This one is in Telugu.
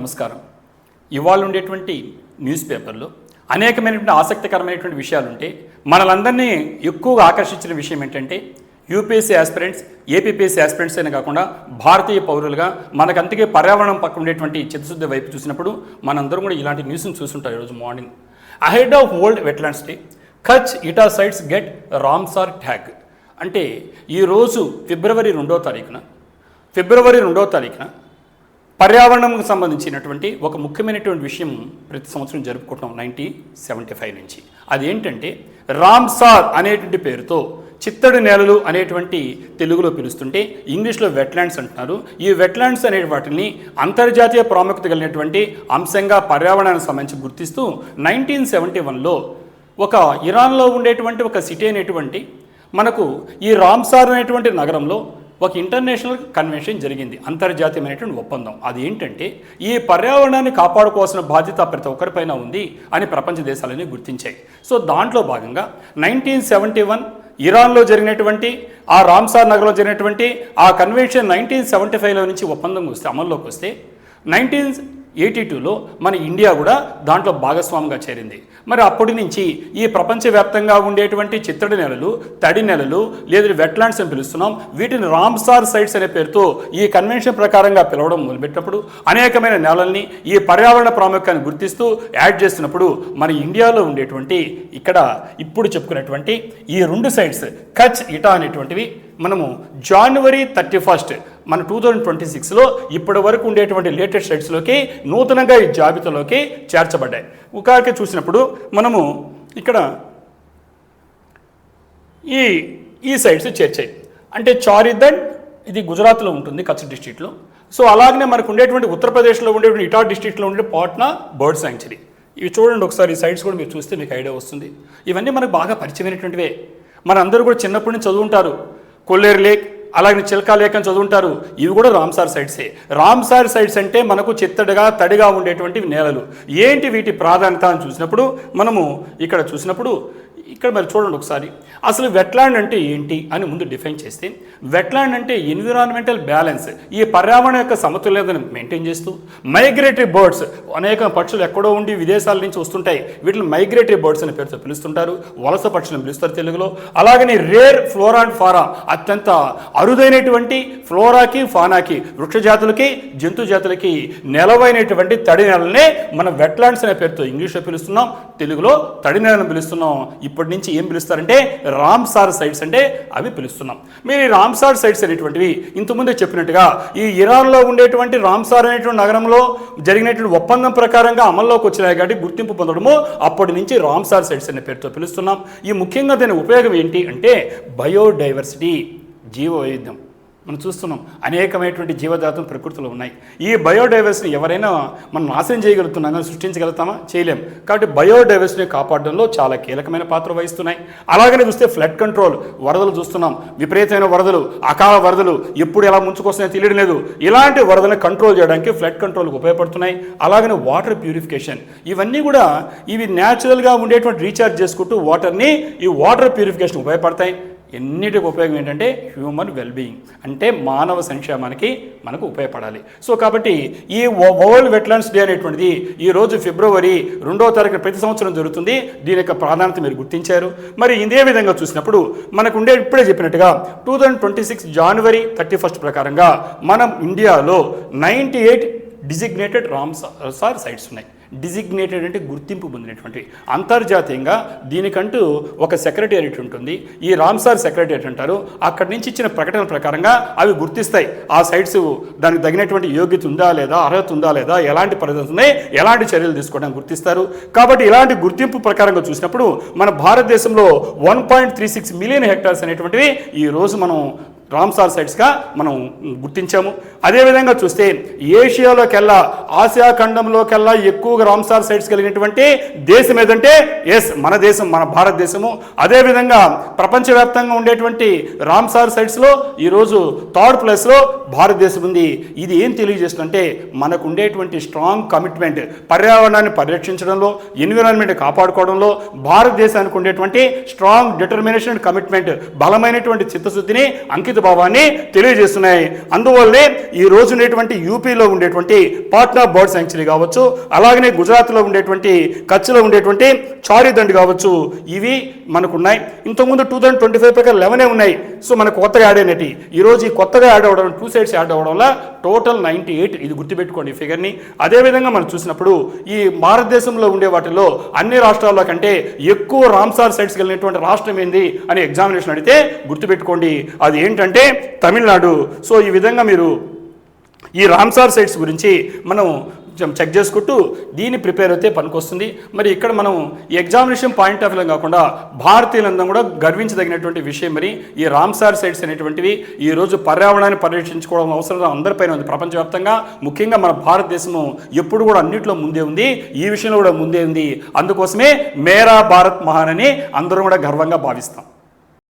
నమస్కారం. ఇవాళ ఉండేటువంటి న్యూస్ పేపర్లో అనేకమైనటువంటి ఆసక్తికరమైనటువంటి విషయాలు ఉంటాయి. మనలందరినీ ఎక్కువగా ఆకర్షించిన విషయం ఏంటంటే యూపీఎస్సీ ఆస్పిరెంట్స్, ఏపీపీఎస్సీ ఆస్పిరెంట్స్ అయినా కాకుండా భారతీయ పౌరులుగా మనకంతకే పర్యావరణం పక్కన ఉండేటువంటి చిత్తశుద్ధి వైపు చూసినప్పుడు మనందరం కూడా ఇలాంటి న్యూస్ని చూస్తుంటారు. ఈరోజు morning ahead of world wetlands day, Kutch ఇటా సైట్స్ గెట్ రామ్సార్ ట్యాగ్. అంటే ఈరోజు ఫిబ్రవరి 2వ తారీఖున పర్యావరణంకు సంబంధించినటువంటి ఒక ముఖ్యమైనటువంటి విషయం ప్రతి సంవత్సరం జరుపుకుంటాం 1975 నుంచి. అదేంటంటే రామ్సార్ అనేటువంటి పేరుతో చిత్తడి నేలలు అనేటువంటి తెలుగులో పిలుస్తుంటే ఇంగ్లీష్లో వెట్లాండ్స్ అంటున్నారు. ఈ వెట్లాండ్స్ అనే వాటిని అంతర్జాతీయ ప్రాముఖ్యత కలిగినటువంటి అంశంగా పర్యావరణానికి సంబంధించి గుర్తిస్తూ 1971లో ఒక ఇరాన్లో ఉండేటువంటి ఒక సిటీ అనేటువంటి మనకు ఈ రామ్సార్ అనేటువంటి నగరంలో ఒక ఇంటర్నేషనల్ కన్వెన్షన్ జరిగింది, అంతర్జాతీయమైనటువంటి ఒప్పందం. అది ఏంటంటే ఈ పర్యావరణాన్ని కాపాడుకోవాల్సిన బాధ్యత ప్రతి ఒక్కరిపైన ఉంది అని ప్రపంచ దేశాలని గుర్తించాయి. సో దాంట్లో భాగంగా 1971 ఇరాన్లో జరిగినటువంటి ఆ రామ్సార్ నగరంలో జరిగినటువంటి ఆ కన్వెన్షన్ 1975లో నుంచి ఒప్పందం వస్తే అమల్లోకి వస్తే 1982లో మన ఇండియా కూడా దాంట్లో భాగస్వామిగా చేరింది. మరి అప్పటి నుంచి ఈ ప్రపంచవ్యాప్తంగా ఉండేటువంటి చిత్తడి నెలలు, తడి నెలలు లేదా వెట్లాండ్స్ అని పిలుస్తున్నాం, వీటిని రామ్సార్ సైట్స్ అనే పేరుతో ఈ కన్వెన్షన్ ప్రకారంగా పిలవడం మొదలుపెట్టినప్పుడు అనేకమైన నేలల్ని ఈ పర్యావరణ ప్రాముఖ్యాన్ని గుర్తిస్తూ యాడ్ చేస్తున్నప్పుడు మన ఇండియాలో ఉండేటువంటి ఇక్కడ ఇప్పుడు చెప్పుకున్నటువంటి ఈ 2 సైట్స్ కచ్ ఇటా అనేటువంటివి మనము జనవరి 31 మన 2026లో ఇప్పటి వరకు ఉండేటువంటి లేటెస్ట్ సైట్స్లోకి నూతనంగా ఈ జాబితాలోకి చేర్చబడ్డాయి. ఉదాహరణకి చూసినప్పుడు మనము ఇక్కడ ఈ సైట్స్ చేర్చాయి. అంటే చారిదన్ ఇది గుజరాత్లో ఉంటుంది, కచ్ డిస్ట్రిక్ట్లో. సో అలాగనే మనకు ఉండేటువంటి ఉత్తరప్రదేశ్లో ఉండేటువంటి ఇటా డిస్ట్రిక్ట్లో ఉండే పాట్నా బర్డ్ శాంక్చురీ. ఇవి చూడండి ఒకసారి, ఈ సైట్స్ కూడా మీరు చూస్తే మీకు ఐడియా వస్తుంది. ఇవన్నీ మనకు బాగా పరిచయమైనటువంటివే. మనందరూ కూడా చిన్నప్పటి నుంచి చదువుంటారు. కొల్లేరు లేక్, అలాగే చిల్కా లేక్ అని చదువుంటారు. ఇవి కూడా రామ్సార్ సైట్సే. రామ్సార్ సైట్స్ అంటే మనకు చిత్తడిగా తడిగా ఉండేటువంటి నేలలు. ఏంటి వీటి ప్రాధాన్యత అని చూసినప్పుడు మనము ఇక్కడ చూసినప్పుడు ఇక్కడ మరి చూడండి ఒకసారి, అసలు వెట్లాండ్ అంటే ఏంటి అని ముందు డిఫైన్ చేస్తే, వెట్లాండ్ అంటే ఎన్విరాన్మెంటల్ బ్యాలెన్స్, ఈ పర్యావరణ యొక్క సమతుల్యతను మెయింటైన్ చేస్తూ మైగ్రేటరీ బర్డ్స్, అనేక పక్షులు ఎక్కడో ఉండి విదేశాల నుంచి వస్తుంటాయి, వీటిని మైగ్రేటరీ బర్డ్స్ అనే పేరుతో పిలుస్తుంటారు, వలస పక్షులను పిలుస్తారు తెలుగులో. అలాగని రేర్ ఫ్లోరా అండ్ ఫారా, అత్యంత అరుదైనటువంటి ఫ్లోరాకి ఫానాకి, వృక్ష జాతులకి జంతు జాతులకి నెలవైనటువంటి తడి నెలనే మనం వెట్లాండ్స్ అనే పేరుతో ఇంగ్లీష్లో పిలుస్తున్నాం, తెలుగులో తడి నెలను పిలుస్తున్నాం. ఇప్పటి నుంచి ఏం పిలుస్తారంటే రామ్సార్ సైట్స్ అంటే అవి పిలుస్తున్నాం. మీరు ఈ రామ్సార్ సైట్స్ అనేటువంటివి ఇంతకుముందే చెప్పినట్టుగా ఈ ఇరాన్లో ఉండేటువంటి రామ్సార్ అనేటువంటి నగరంలో జరిగినటువంటి ఒప్పందం ప్రకారంగా అమల్లోకి వచ్చినాయి కాబట్టి గుర్తింపు పొందడము అప్పటి నుంచి రామ్సార్ సైట్స్ అనే పేరుతో పిలుస్తున్నాం. ఈ ముఖ్యంగా దాని ఉపయోగం ఏంటి అంటే బయోడైవర్సిటీ, జీవ వైవిధ్యం. మనం చూస్తున్నాం అనేకమైనటువంటి జీవజాతులు ప్రకృతిలో ఉన్నాయి. ఈ బయోడైవర్సిటీని ఎవరైనా మనం నాశనం చేయగలుగుతున్నాం కానీ సృష్టించగలుగుతామా? చేయలేం. కాబట్టి బయోడైవర్సిటీని కాపాడడంలో చాలా కీలకమైన పాత్ర వహిస్తున్నాయి. అలాగనే చూస్తే ఫ్లడ్ కంట్రోల్, వరదలు చూస్తున్నాం, విపరీతమైన వరదలు, అకాల వరదలు ఎప్పుడు ఎలా ముంచుకొస్తున్నాయో తెలియడం లేదు. ఇలాంటి వరదలను కంట్రోల్ చేయడానికి ఫ్లడ్ కంట్రోల్కి ఉపయోగపడుతున్నాయి. అలాగనే వాటర్ ప్యూరిఫికేషన్, ఇవన్నీ కూడా ఇవి న్యాచురల్గా ఉండేటువంటి రీఛార్జ్ చేసుకుంటూ వాటర్ని ఈ వాటర్ ప్యూరిఫికేషన్ ఉపయోగపడతాయి. ఎన్నిటికి ఉపయోగం ఏంటంటే హ్యూమన్ వెల్బీయింగ్, అంటే మానవ సంక్షేమానికి మనకు ఉపయోగపడాలి. సో కాబట్టి ఈ వరల్డ్ వెట్లాండ్స్ డే అనేటువంటిది ఈరోజు ఫిబ్రవరి 2వ తారీఖున ప్రతి సంవత్సరం జరుగుతుంది. దీని యొక్క ప్రాధాన్యత మీరు గుర్తించారు. మరి ఇదే విధంగా చూసినప్పుడు మనకు ఉండే ఇప్పుడే చెప్పినట్టుగా 2026 జనవరి 31 ప్రకారంగా మనం ఇండియాలో 98 డిజిగ్నేటెడ్ రామ్సార్ సైట్స్ ఉన్నాయి. డిజిగ్నేటెడ్ అంటే గుర్తింపు పొందినటువంటి, అంతర్జాతీయంగా దీనికంటూ ఒక సెక్రటేరియట్ ఉంటుంది, ఈ రామ్సార్ సెక్రటేరియట్ అంటారు. అక్కడి నుంచి ఇచ్చిన ప్రకటన ప్రకారంగా అవి గుర్తిస్తాయి ఆ సైట్స్ దానికి తగినటువంటి యోగ్యత ఉందా లేదా, అర్హత ఉందా లేదా, ఎలాంటి పరిస్థితులు ఉన్నాయి, ఎలాంటి చర్యలు తీసుకోవడానికి గుర్తిస్తారు. కాబట్టి ఇలాంటి గుర్తింపు ప్రకారంగా చూసినప్పుడు మన భారతదేశంలో 1.36 మిలియన్ హెక్టార్స్ అనేటువంటివి ఈరోజు మనం రామ్సార్ సైట్స్గా మనం గుర్తించాము. అదేవిధంగా చూస్తే ఏషియాలోకెల్లా, ఆసియా ఖండంలోకెల్లా ఎక్కువగా రామ్సార్ సైట్స్ కలిగినటువంటి దేశం ఏదంటే మన దేశం, మన భారతదేశము. అదేవిధంగా ప్రపంచవ్యాప్తంగా ఉండేటువంటి రామ్సార్ సైట్స్లో ఈరోజు 3rd ప్లేస్లో భారతదేశం ఉంది. ఇది ఏం తెలియజేస్తుందంటే మనకు ఉండేటువంటి స్ట్రాంగ్ కమిట్మెంట్, పర్యావరణాన్ని పరిరక్షించడంలో, ఎన్విరాన్మెంట్ కాపాడుకోవడంలో భారతదేశానికి ఉండేటువంటి స్ట్రాంగ్ డిటర్మినేషన్ కమిట్మెంట్, బలమైనటువంటి చిత్తశుద్ధిని అంకితం సంస్కృతి భావాన్ని తెలియజేస్తున్నాయి. అందువల్లే ఈ రోజు ఉండేటువంటి యూపీలో ఉండేటువంటి పాట్నా బర్డ్ శాంక్చురీ కావచ్చు, అలాగనే గుజరాత్లో ఉండేటువంటి కచ్లో ఉండేటువంటి చారిదండ్ కావచ్చు, ఇవి మనకున్నాయి. ఇంతకుముందు 2025 ప్రకారం 11 ఉన్నాయి. సో మనకు కొత్తగా యాడ్ అయినట్టు ఈరోజు ఈ కొత్తగా యాడ్ అవ్వడం 2 సైట్స్ యాడ్ అవ్వడం వల్ల టోటల్ 98, ఇది గుర్తుపెట్టుకోండి ఈ ఫిగర్ని. అదేవిధంగా మనం చూసినప్పుడు ఈ భారతదేశంలో ఉండే వాటిలో అన్ని రాష్ట్రాల్లో కంటే ఎక్కువ రామ్సార్ సైట్స్ కలిగినటువంటి రాష్ట్రం ఏంది అని ఎగ్జామినేషన్ అడిగితే గుర్తుపెట్టుకోండి, అది ఏంటంటే తమిళనాడు. సో ఈ విధంగా మీరు ఈ రామ్సార్ సైట్స్ గురించి మనం చెక్ చేసుకుంటూ దీన్ని ప్రిపేర్ అయితే పనికొస్తుంది. మరి ఇక్కడ మనం ఈ ఎగ్జామినేషన్ పాయింట్ ఆఫ్ వ్యూ కాకుండా భారతీయులందరం కూడా గర్వించదగినటువంటి విషయం. మరి ఈ రామ్సార్ సైట్స్ అనేటువంటివి ఈరోజు పర్యావరణాన్ని పరిరక్షించుకోవడం అవసరం అందరిపైన ఉంది ప్రపంచవ్యాప్తంగా. ముఖ్యంగా మన భారతదేశము ఎప్పుడు కూడా అన్నింటిలో ముందే ఉంది, ఈ విషయంలో కూడా ముందే ఉంది. అందుకోసమే మేరా భారత్ మహాన్ అని అందరం కూడా గర్వంగా భావిస్తాం.